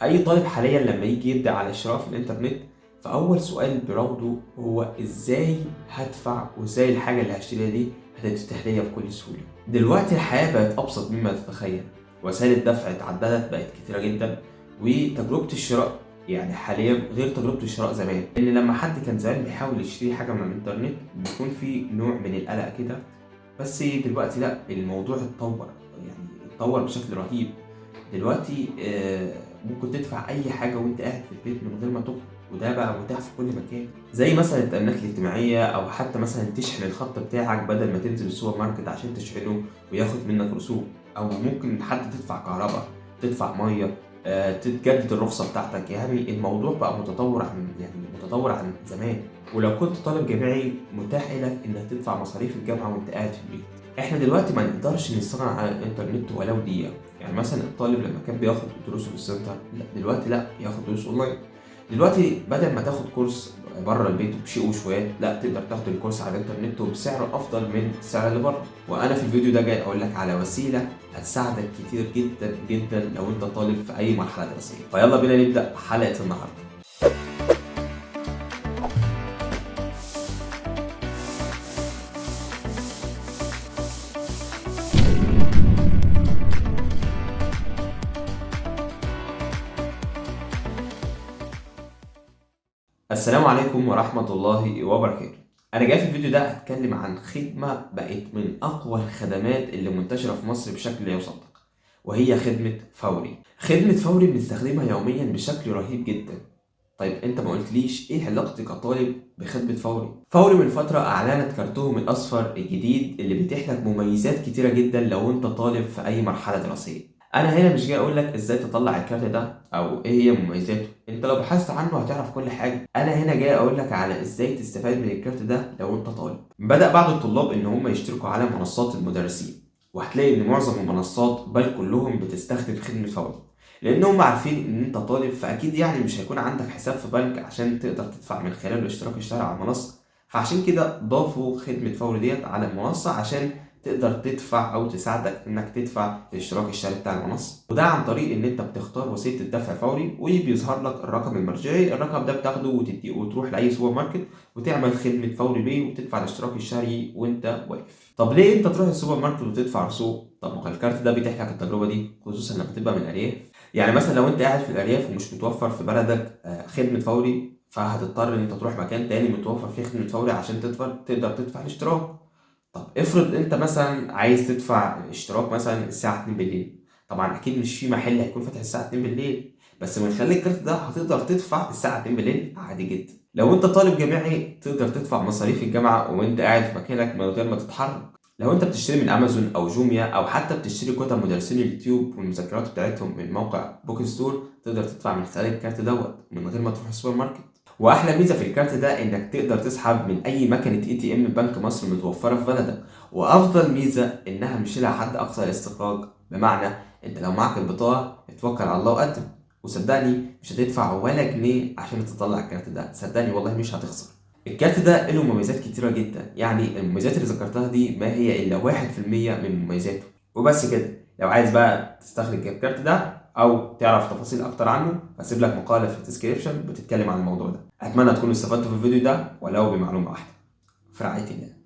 اي طالب حاليا لما يجي يبدا على الشراء في الانترنت، فاول سؤال بيراوده هو ازاي هدفع وازاي الحاجه اللي هشتريها دي هتتفتح ليا بكل سهوله. دلوقتي الحياه بقت ابسط مما تتخيل، وسائل الدفع اتعددت بقت كتيره جدا، وتجربه الشراء يعني حاليا غير تجربه الشراء زمان. ان لما حد كان زمان بيحاول يشتري حاجه من الانترنت بيكون في نوع من القلق كده، بس دلوقتي لا، الموضوع اتطور، يعني اتطور بشكل رهيب. دلوقتي ممكن تدفع اي حاجه وانت قاعد في البيت من غير ما تخرج، وده بقى متاح في كل مكان، زي مثلا التأمينات الاجتماعيه، او حتى مثلا تشحن الخط بتاعك بدل ما تنزل السوبر ماركت عشان تشحنه وياخد منك رسوم، او ممكن حتى تدفع كهرباء، تدفع ميه، تتجدد الرخصه بتاعتك. يعني الموضوع بقى متطور عن زمان. ولو كنت طالب جامعي متاح لك انك تدفع مصاريف الجامعه وانت قاعد في البيت. احنا دلوقتي ما نقدرش نستغنى عن الانترنت ولو دقيقه. يعني مثلا الطالب لما كان بياخد دروسه في السنتر، لا دلوقتي لا، ياخد دروس اونلاين. دلوقتي بدل ما تاخد كورس بره البيت بشيء وشويات، لا تقدر تاخد الكورس على الانترنت وبسعر افضل من السعر اللي بره. وانا في الفيديو ده جاي اقول لك على وسيله هتساعدك كتير جدا جدا لو انت طالب في اي مرحله دراسيه. فيلا بينا نبدا حلقه النهارده. السلام عليكم ورحمة الله وبركاته. أنا جاي في الفيديو ده أتكلم عن خدمة بقت من أقوى الخدمات اللي منتشرة في مصر بشكل لا يصدق، وهي خدمة فوري. خدمة فوري بنستخدمها يوميا بشكل رهيب جدا. طيب أنت ما قلتليش إيه علاقتي كطالب بخدمة فوري؟ فوري من فترة أعلنت كارتهم الأصفر الجديد اللي بيتيح لك مميزات كتيرة جدا لو أنت طالب في أي مرحلة دراسية. انا هنا مش جاي اقول لك ازاي تطلع الكارت ده او ايه هي مميزاته، انت لو بحثت عنه هتعرف كل حاجه. انا هنا جاي اقول لك على ازاي تستفاد من الكارت ده لو انت طالب. بدأ بعض الطلاب ان هم يشتركوا على منصات المدرسين، وهتلاقي ان معظم المنصات بل كلهم بتستخدم خدمه فوري، لان هم عارفين ان انت طالب، فاكيد يعني مش هيكون عندك حساب في بنك عشان تقدر تدفع من خلاله الاشتراك الشهري على المنصه. فعشان كده ضافوا خدمه فوري ديت على المنصه عشان تقدر تدفع او تساعدك انك تدفع الاشتراك الشهري بتاع المنصه، وده عن طريق ان انت بتختار وسيله الدفع فوري وبيظهر لك الرقم المرجعي. الرقم ده بتاخده وتديه وتروح لاي سوبر ماركت وتعمل خدمه فوري بيه وتدفع الاشتراك الشهري وانت واقف. طب ليه انت تروح السوبر ماركت وتدفع رسوم؟ طب ما هو الكارت ده بيتيح لك التجربه دي، خصوصا لما تبقى من الارياف. يعني مثلا لو انت قاعد في الارياف ومش متوفر في بلدك خدمه فوري، فهتضطر ان انت تروح مكان تاني متوفر فيه خدمه فوري عشان تقدر تدفع الاشتراك. طب افرض انت مثلا عايز تدفع اشتراك مثلا الساعة 2 بالليل، طبعا اكيد مش في محل هيكون فاتح الساعة 2 بالليل، بس من خلال الكارت ده هتقدر تدفع الساعة 2 بالليل عادي جدا. لو انت طالب جامعي تقدر تدفع مصاريف الجامعة وانت قاعد في مكانك من غير ما تتحرك. لو انت بتشتري من امازون او جوميا او حتى بتشتري كتب مدرسين اليوتيوب والمذكرات بتاعتهم من موقع بوك ستور، تقدر تدفع من خلال الكارت دوت من غير ما تروح السوبر ماركت. واحلى ميزه في الكارت ده انك تقدر تسحب من اي مكنه اي تي ام بنك مصر متوفره في بلدك. وافضل ميزه انها مش لها حد اقصى الاستخراج، بمعنى انت لو معك البطاقه اتوكل على الله وقدم، وصدقني مش هتدفع ولا جنيه عشان تطلع الكارت ده، صدقني والله مش هتخسر. الكارت ده له مميزات كتيره جدا، يعني المميزات اللي ذكرتها دي ما هي الا 1% من مميزاته وبس كده. لو عايز بقى تستخرج الكارت ده او تعرف تفاصيل اكتر عنه، هسيب لك مقاله في الديسكريبشن بتتكلم عن الموضوع ده. اتمنى تكونوا استفدتوا في الفيديو ده ولو بمعلومه واحده. في رعايه الله.